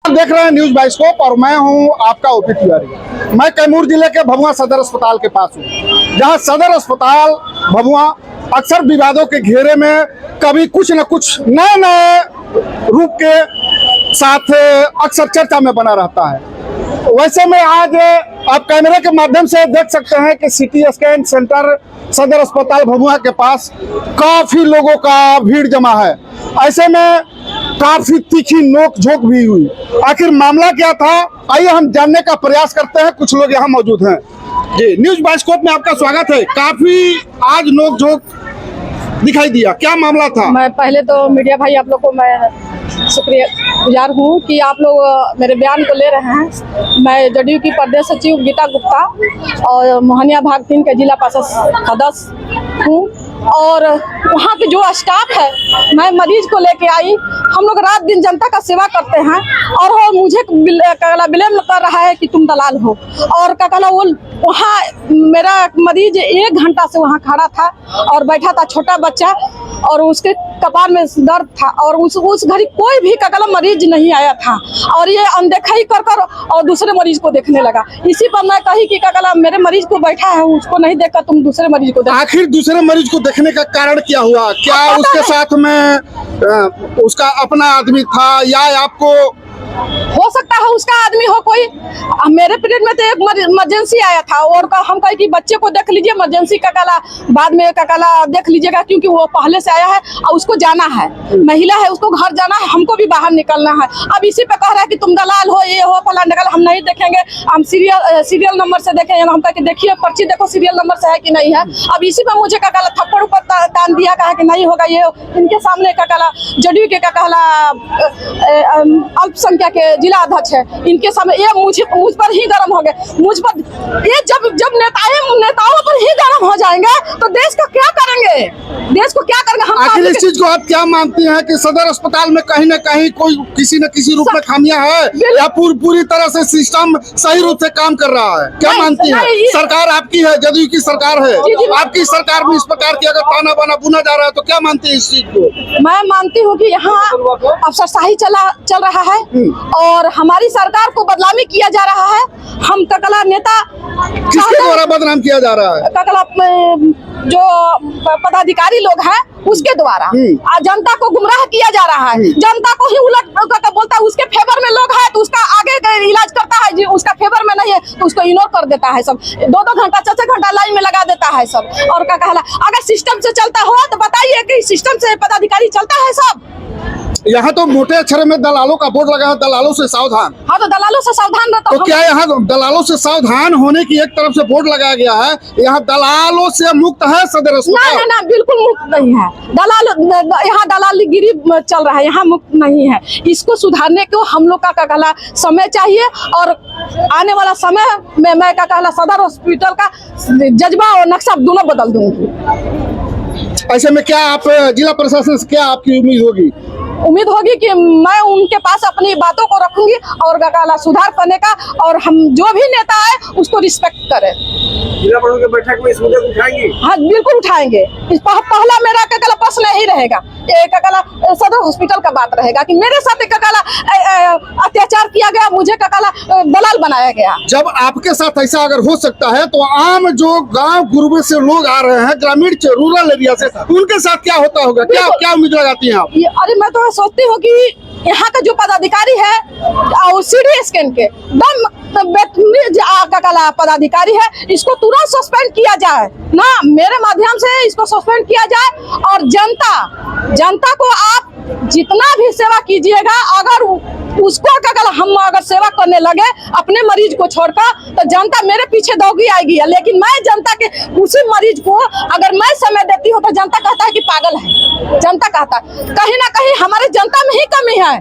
देख रहे हैं न्यूज बाइस्कोप और मैं हूं आपका ओपी तिवारी। मैं कैमूर जिले के भभुआ सदर अस्पताल के पास हूं, जहां सदर अस्पताल भभुआ अक्सर विवादों के घेरे में कभी कुछ न कुछ नए नए रूप के साथ अक्सर चर्चा में बना रहता है। वैसे में आज आप कैमरे के माध्यम से देख सकते हैं कि सीटी स्कैन सेंटर सदर अस्पताल भभुआ के पास काफी लोगों का भीड़ जमा है। ऐसे में काफी तीखी नोक झोंक भी हुई। आखिर मामला क्या था, आइए हम जानने का प्रयास करते हैं। कुछ लोग यहाँ मौजूद हैं। जी, न्यूज बाइस्कोप में आपका स्वागत है। काफी आज नोक झोंक दिखाई दिया, क्या मामला था? मैं पहले तो मीडिया भाई आप लोग को मैं शुक्रिया गुजार हूँ कि आप लोग मेरे बयान को ले रहे हैं। मैं जदयू की प्रदेश सचिव गीता गुप्ता और मोहनिया भाग 3 के जिला परिषद सदस्य हूँ। और वहाँ के जो स्टाफ है, मैं मरीज को लेके आई। हम लोग रात दिन जनता का सेवा करते हैं और वो मुझे ब्लेम कर रहा है कि तुम दलाल हो। और कहला वो वहाँ मेरा मरीज 1 घंटा से वहाँ खड़ा था और बैठा था, छोटा बच्चा, और उसके कपार में दर्द था और उस घड़ी कोई भी कहला मरीज नहीं आया था। और ये अनदेखा ही कर और दूसरे मरीज को देखने लगा। इसी पर मैं कही कि कहला मेरे मरीज को बैठा है, उसको नहीं देखा, तुम दूसरे मरीज को देखा। आखिर दूसरे मरीज को देखने का कारण क्या हुआ? क्या उसके साथ में उसका अपना आदमी था या आपको हो सकता है उसका आदमी हो कोई। मेरे पीरियड में तो एक इमरजेंसी आया था और हम कहे कि बच्चे को देख लीजिए, इमरजेंसी का काला बाद में का काला देख लीजिएगा, क्योंकि वो पहले से आया है और उसको जाना है, महिला है, उसको घर जाना है, हमको भी बाहर निकलना है। अब इसी पे कह रहा है कि तुम दलाल हो, ये हो, फलान निकल। हम नहीं देखेंगे, हम सीरियल नंबर से देखेंगे। हम कहे कि देखिए पर्ची देखो सीरियल नंबर से है कि नहीं है। अब इसी पे मुझे का काला थप्पड़ ऊपर तान दिया, कहा कि नहीं होगा, ये इनके सामने का काला जदयू के का कहला अल्पसंख्यक के जिला अध्यक्ष है, इनके सामने ये मुझ पर ही गरम हो गए। मुझ पर ये जब नेताओं पर ही गरम हो जाएंगे तो देश का क्या करेंगे? देश को क्या करेंगे हम? आखिर इस चीज को आप क्या मानती हैं कि सदर अस्पताल में कहीं न कहीं कोई किसी न किसी रूप में खामियां है या पूरी तरह से सिस्टम सही रूप से काम कर रहा है? क्या मानती हैं? सरकार आपकी है, जदयू की सरकार है, आपकी सरकार में इस प्रकार की अगर ताना बाना बुना जा रहा है तो क्या मानती है इस चीज को? मैं मानती हूँ कि यहाँ अफसरशाही चल रहा है और हमारी सरकार को बदनामी किया जा रहा है। हम ककला नेता किसके द्वारा बदनाम किया जा रहा है? ककला जो पदाधिकारी लोग हैं उसके द्वारा जनता को गुमराह किया जा रहा है। जनता को ही उलट बोलता है, उसके फेवर में लोग है तो उसका आगे इलाज करता है, जी उसका फेवर में नहीं है तो उसको इग्नोर कर देता है सब। 2-2 घंटा 4-4 घंटा लाइन में लगा देता है सब। और क्या कहला, अगर सिस्टम से चलता हो तो बताइए कि सिस्टम से पदाधिकारी चलता है सब। यहाँ तो मोटे अक्षर में दलालों का बोर्ड लगा है, दलालों से सावधान। हाँ तो दलालों से सावधान रहता। तो क्या यहाँ दलालों से सावधान होने की एक तरफ से बोर्ड लगाया गया है, यहाँ दलालों से मुक्त है सदर अस्पताल? ना बिल्कुल मुक्त नहीं है। यहाँ दलालगिरी चल रहा है, यहाँ मुक्त नहीं है। इसको सुधारने को हम लोग का कहला समय चाहिए और आने वाला समय में मैं का कहला सदर हॉस्पिटल का जज्बा और नक्शा दोनों बदल दूंगी। ऐसे में क्या आप जिला प्रशासन से क्या आपकी उम्मीद होगी? उम्मीद होगी कि मैं उनके पास अपनी बातों को रखूंगी और गकाला सुधार करने का, और हम जो भी नेता है उसको रिस्पेक्ट करें। जिला प्रशासन की बैठक में इस मुद्दे को उठाएंगे? हाँ बिल्कुल उठाएंगे। इस पहला मेरा ककाला प्रश्न ही रहेगा, एक ककाला सदर हॉस्पिटल का बात रहेगा कि मेरे साथ ककाला अत्याचार किया गया, मुझे ककाला दलाल बनाया गया। जब आपके साथ ऐसा अगर हो सकता है तो आम जो गांव गुरबे से लोग आ रहे हैं, ग्रामीण रूरल एरिया से, उनके साथ क्या होता होगा? क्या उम्मीद लगाती हैं आप? अरे मैं तो सोचती हूँ कि यहाँ का जो पदाधिकारी है सीडी स्कैन के ककाला पदाधिकारी है, इसको तुरंत सस्पेंड किया जाए ना, मेरे माध्यम से इसको सस्पेंड किया जाए। और जनता को आप जितना भी सेवा कीजिएगा, अगर उसको अगर हम अगर सेवा करने लगे अपने मरीज को छोड़कर तो जनता मेरे पीछे दौड़ी आएगी। लेकिन मैं जनता के उसी मरीज को अगर मैं समय देती हूँ तो जनता कहता है कि पागल है। जनता कहता है कहीं ना कहीं हमारे जनता में ही कमी है।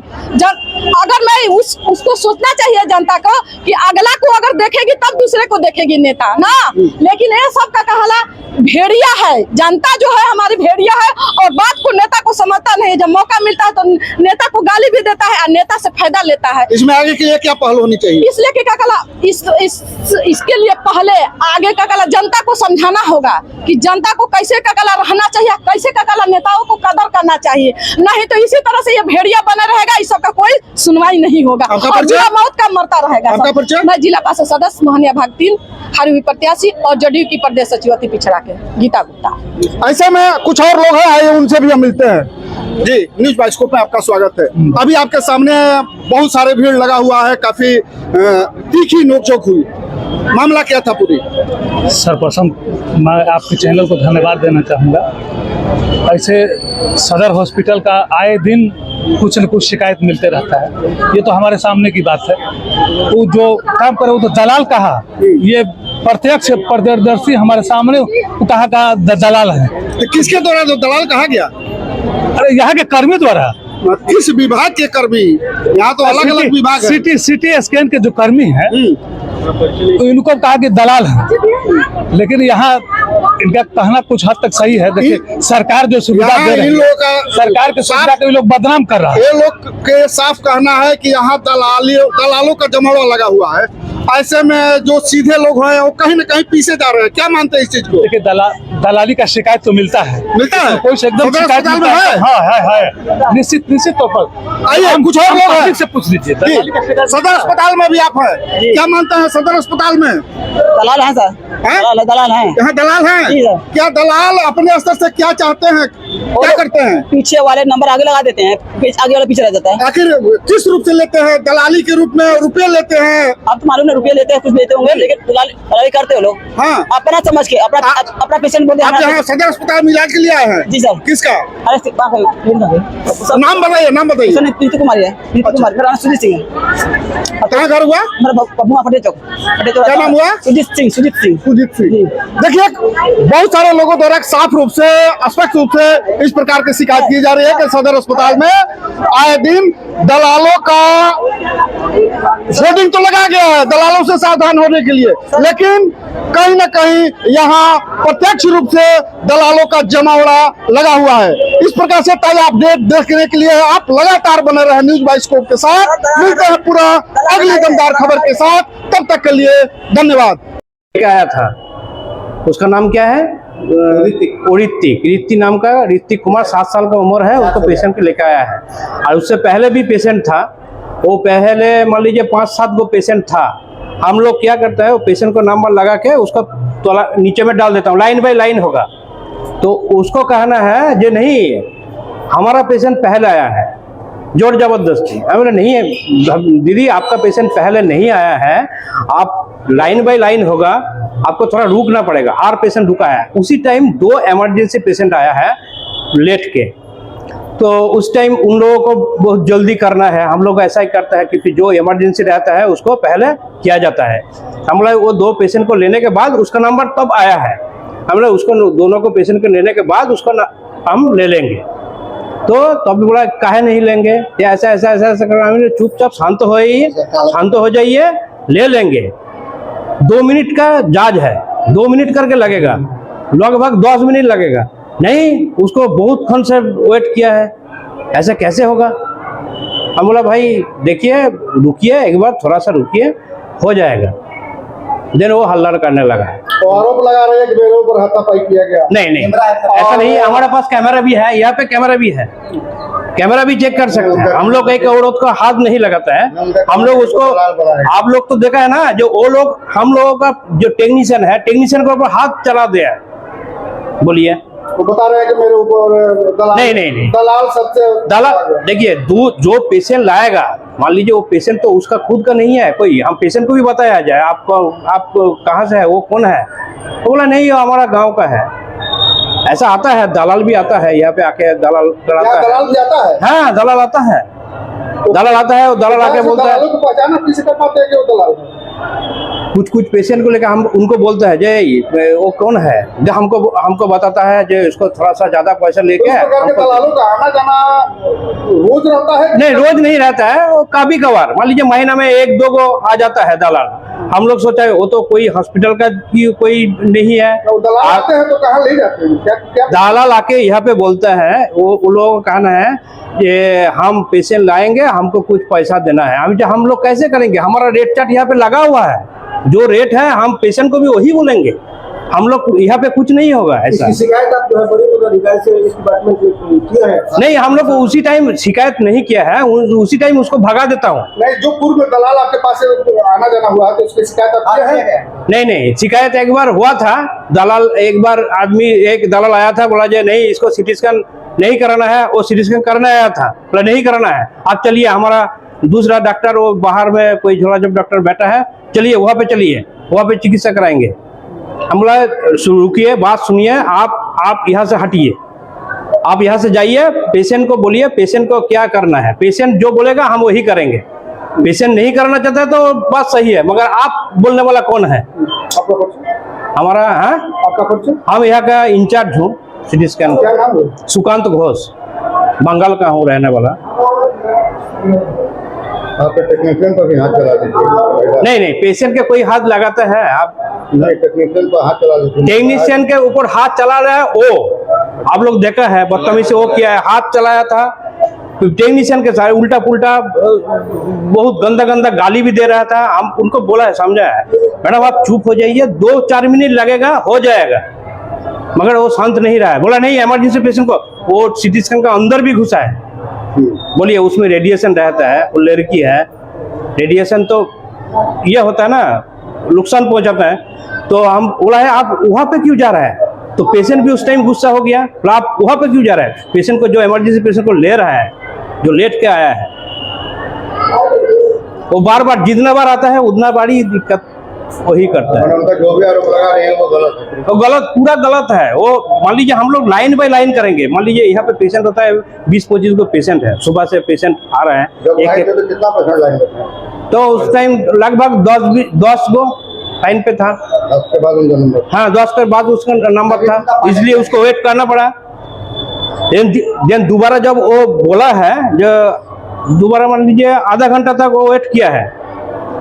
अगर मैं उसको सोचना चाहिए जनता को कि अगला को अगर देखेगी तब दूसरे को देखेगी नेता ना। लेकिन ये सब का कहला भेड़िया है, जनता जो है हमारी भेड़िया है और बात को नेता को समझता नहीं। जब मौका मिलता है तो नेता को गाली भी देता है और नेता से फायदा फायदा लेता है। इसमें आगे के लिए क्या पहल होनी चाहिए? इसलिए कि क्या कला इसके लिए पहले आगे का कला जनता को समझाना होगा कि जनता को कैसे का कला रहना चाहिए, कैसे का कला नेताओं को कदर करना चाहिए। नहीं तो इसी तरह से ये भेड़िया बना रहेगा, इस सबका कोई सुनवाई नहीं होगा और जिला मौत का मरता रहेगा। मैं जिला पार्षद सदस्य मोहनिया भाग 3 हारी हुई प्रत्याशी और जदयू की प्रदेश सचिव पिछड़ा के गीता गुप्ता। ऐसे में कुछ और लोग हैं, आइए उनसे भी हम मिलते हैं। जी, न्यूज बाइस्कोप में आपका स्वागत है। अभी आपके सामने बहुत सारे भीड़ लगा हुआ है, काफी तीखी नोकझोंक हुई, मामला क्या था पूरी? सर्वप्रथम मैं आपके चैनल को धन्यवाद देना चाहूँगा। ऐसे सदर हॉस्पिटल का आए दिन कुछ न कुछ शिकायत मिलते रहता है, ये तो हमारे सामने की बात है। वो जो काम करे वो तो दलाल कहा, ये प्रत्यक्ष प्रदर्शी हमारे सामने कहा का दलाल है। तो किसके द्वारा तो दलाल कहा गया? अरे यहाँ के कर्मी द्वारा। किस विभाग के कर्मी? यहाँ तो अलग अलग विभाग है। सिटी स्कैन के जो कर्मी हैं तो इनको कहा कि दलाल है, लेकिन यहाँ इनका कहना कुछ हद तक सही है। देखिए सरकार जो सुविधा दे रही है, सरकार की सुविधा को लोग बदनाम कर रहा है। ये लोग के साफ कहना है कि यहाँ दलालों का जमावड़ा लगा हुआ है। ऐसे में जो सीधे लोग हैं वो कहीं न कहीं पीछे जा रहे हैं। क्या मानते हैं इस चीज को? देखिए दलाली का शिकायत तो मिलता है, कोई से एकदम शिकायत मिलता है। हाँ है निश्चित तौर पर। आइए कुछ और लोग हैं, से पूछ लीजिए। सदर अस्पताल में भी आप हैं, क्या मानते हैं सदर अस्पताल में? दलाल है सर, दलाल है। यहाँ दलाल हैं? क्या दलाल अपने स्तर से क्या चाहते हैं, क्या करते हैं? पीछे वाले नंबर आगे लगा देते हैं, आगे वाला पीछे रह जाता है। आखिर किस रूप से लेते हैं? दलाली के रूप में रुपए लेते हैं? आप तो मालूम है रुपये लेते हैं, कुछ लेते होंगे, लेकिन दलाली करते हो लोग। हाँ, अपना समझ के अपना पेशेंट बोलते आप यहाँ सदर अस्पताल में इलाज के लिए आए हैं? जी सर। किसका अरे नाम बताइए, नाम बताइए। प्रीति कुमारी है, प्रीति कुमारी। मेरा नाम सुजीत सिंह है। कहाँ घर हुआ? मेरा बबुआ फटे चौक। क्या नाम हुआ? सुजीत सिंह। सुजीत सिंह। देखिए बहुत सारे लोगों द्वारा साफ रूप से, स्पष्ट रूप से इस प्रकार की शिकायत की जा रही है कि सदर अस्पताल में आए दिन दलालों का होर्डिंग तो लगा गया है दलालों से सावधान होने के लिए, लेकिन कहीं न कहीं यहाँ प्रत्यक्ष रूप से दलालों का जमावड़ा लगा हुआ है। इस प्रकार से ताजा अपडेट देखने के लिए आप लगातार बने रहे न्यूज बाइस्कोप के साथ। मिलते हैं पूरा अगली दमदार खबर के साथ, तब तक के लिए धन्यवाद। आया था, उसका नाम क्या है? ऋतिक नाम का, ऋतिक कुमार, 7 साल का उम्र है। उसको पेशेंट के लेकर आया है और उससे पहले भी पेशेंट था। वो पहले मान लीजिए 5-7 गो पेशेंट था। हम लोग क्या करते हैं, वो पेशेंट को नंबर लगा के उसको नीचे में डाल देता हूँ, लाइन बाय लाइन होगा। तो उसको कहना है जो नहीं हमारा पेशेंट पहले आया है, जोर जबरदस्ती। बोले नहीं है दीदी, आपका पेशेंट पहले नहीं आया है, आप लाइन बाय लाइन होगा, आपको थोड़ा रुकना पड़ेगा। हर पेशेंट रुका है। उसी टाइम 2 इमरजेंसी पेशेंट आया है लेट के, तो उस टाइम उन लोगों को बहुत जल्दी करना है। हम लोग ऐसा ही करते हैं क्योंकि जो इमरजेंसी रहता है उसको पहले किया जाता है। हम लोग वो 2 पेशेंट को लेने के बाद उसका नंबर तब आया है। हम लोग उसको दोनों को पेशेंट को लेने के बाद उसको हम ले लेंगे। तो तब बोला काहे नहीं लेंगे, या ऐसा करना। चुपचाप शांत हो जाइए, ले लेंगे। 2 मिनट का जांच है, 2 मिनट करके लगेगा, लगभग 10 मिनट लगेगा। नहीं, उसको बहुत खन से वेट किया है, ऐसा कैसे होगा? हम बोला भाई देखिए, रुकिए एक बार, थोड़ा सा रुकिए, हो जाएगा। देन वो हल्ला करने लगा। तो आरोप लगा रहे हैं कि मेरे ऊपर हाथापाई किया गया। नहीं ऐसा नहीं, हमारे पास कैमरा भी है, यहाँ पे कैमरा भी है, कैमरा भी चेक कर सकते हैं। हम लोग एक औरत को हाथ नहीं लगाता है। हम लोग उसको, आप लोग तो देखा है ना, जो वो लोग हम लोगों का जो टेक्नीशियन है, टेक्नीशियन के ऊपर हाथ चला दिया। बोलिए, वो बता रहे हैं कि मेरे ऊपर दलाल। नहीं दलाल सबसे दलाल। देखिए जो पेशेंट लाएगा, मान लीजिए वो पेशेंट तो उसका खुद का नहीं है कोई, हम पेशेंट को भी बताया जाए आपको कहाँ से है, वो कौन है, तो बोला नहीं वो हमारा गांव का है। ऐसा आता है, दलाल भी आता है यहाँ पे आके दलाल कराता है। दलाल भी आता है? हाँ, दलाल आता है, दलाल आता है। वो दलाल आके बोलता है, पहचान किसी कर पाते हैं कि वो दलाल है? कुछ पेशेंट को लेकर हम उनको बोलते हैं जे वो कौन है, जो हमको बताता है जो इसको थोड़ा सा ज्यादा पैसा लेके। दलालों का आना जाना रोज रहता है? नहीं, रोज नहीं रहता है, वो कभी कभार, मान लीजिए महीना में 1-2 गो आ जाता है दलाल। हम लोग सोचा वो तो कोई हॉस्पिटल का की कोई नहीं है। तो दलाल आते हैं तो कहाँ ले जाते हैं, क्या क्या दलाल आके यहाँ पे बोलता है, वो लोगों का कहना है कि हम पेशेंट लाएंगे, हमको कुछ पैसा देना है। हम लोग कैसे करेंगे? हमारा रेट चार्ट यहाँ पे लगा हुआ है, जो रेट है हम पेशेंट को भी वही बोलेंगे। हम लोग यहाँ पे कुछ नहीं होगा ऐसा। शिकायत आप जो है बड़े अधिकारी से इस डिपार्टमेंट में किया है? नहीं, हम लोग उसी टाइम शिकायत नहीं किया है, उसी टाइम उसको भगा देता हूँ। नहीं, जो पूर्व में दलाल आपके पास से आना जाना हुआ है तो उसकी शिकायत आप किया है? नहीं, शिकायत एक बार हुआ था। दलाल एक दलाल आया था, बोला जो नहीं इसको सीटी स्कैन नहीं कराना है, वो सीटी स्कैन करने आया था, बोला नहीं कराना है। आप चलिए, हमारा दूसरा डॉक्टर वो बाहर में कोई झोलाझप डॉक्टर बैठा है, चलिए वहाँ पे, चलिए वहाँ पे चिकित्सा कराएंगे। हम बोला रुकिए, बात सुनिए, आप यहाँ से हटिए, आप यहाँ से जाइए, पेशेंट को बोलिए पेशेंट को क्या करना है, पेशेंट जो बोलेगा हम वही करेंगे। पेशेंट नहीं करना चाहता है तो बात सही है, मगर आप बोलने वाला कौन है? आपका परिचय? हमारा है, आपका परिचय? हम यहाँ का इंचार्ज हूँ सिटी स्कैन। क्या नाम है? सुकांत घोष, बंगाल का हूँ रहने वाला। आपके टेक्नीशियन पर भी हाथ चला दीजिए। नहीं, पेशेंट के कोई हाथ लगाता है? आप नहीं, टेक्नीशियन पर हाथ चला दीजिए। टेक्नीशियन के ऊपर हाथ चला रहा है वो, आप लोग देखा है बदतमीजी से वो किया है, हाथ चलाया था। तो टेक्नीशियन के सारे उल्टा पुल्टा बहुत गंदा गंदा गाली भी दे रहा था। हम उनको बोला है, समझा है, मैडम आप चुप हो जाइए, 2-4 मिनट लगेगा, हो जाएगा, मगर वो शांत नहीं रहा है। बोला नहीं, इमरजेंसी पेशेंट को, वो सिटी स्कैन का अंदर भी घुसा है। बोलिए उसमें रेडिएशन रहता है, वो लड़की है, रेडिएशन तो ये होता है ना, नुकसान पहुंचाता है। तो हम बोला है आप वहाँ पे क्यों जा रहा है? तो पेशेंट भी उस टाइम गुस्सा हो गया, आप वहाँ पे क्यों जा रहा है? पेशेंट को, जो इमरजेंसी पेशेंट को ले रहा है, जो लेट के आया है, वो बार बार जितना बार आता है उतना बारी दिक्कत वही करता है। उनका जो भी आरोप लगा रहे हैं वो गलत है। तो गलत, पूरा गलत है वो। मान लीजिए हम लोग लाइन बाय लाइन करेंगे, मान लीजिए यहाँ पे पेशेंट होता है 20-25 को पेशेंट है, सुबह से पेशेंट आ रहे हैं, जब लाइन पे तो कितना पेशेंट लाइन पे था? तो उस टाइम लगभग 10 गो लाइन पे था। 10 के बाद उनका नंबर? हाँ, 10 के बाद उसका नंबर था, इसलिए उसको वेट करना पड़ा। दोबारा जब वो बोला है, जो दोबारा मान लीजिए आधा घंटा तक वो वेट किया है,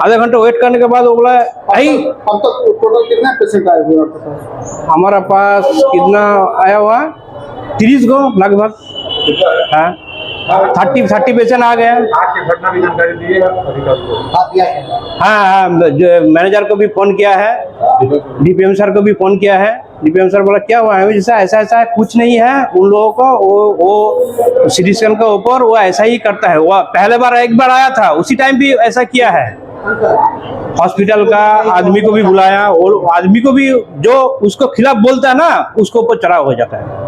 आधा घंटा वेट करने के बाद वो बोला भाई। अब तक टोटल कितने पेशेंट आए हुए आपके पास? हमारा पास कितना आया हुआ, 30 गो लगभग, हाँ 30 पेशेंट आ गए। आपकी घटना की जानकारी दी है अधिकारी को? हाँ, मैनेजर को भी फोन किया है, डीपीएम सर को भी फोन किया है। डीपीएम सर बोला क्या हुआ है, जैसा ऐसा है, कुछ नहीं है उन लोगों को, वो सिटी स्कैन का ऊपर वो ऐसा ही करता है। वो पहले बार एक बार आया था, उसी टाइम भी ऐसा किया है। हॉस्पिटल का आदमी को भी बुलाया, और आदमी को भी जो उसको खिलाफ बोलता है ना, उसको ऊपर चढ़ाव हो जाता है।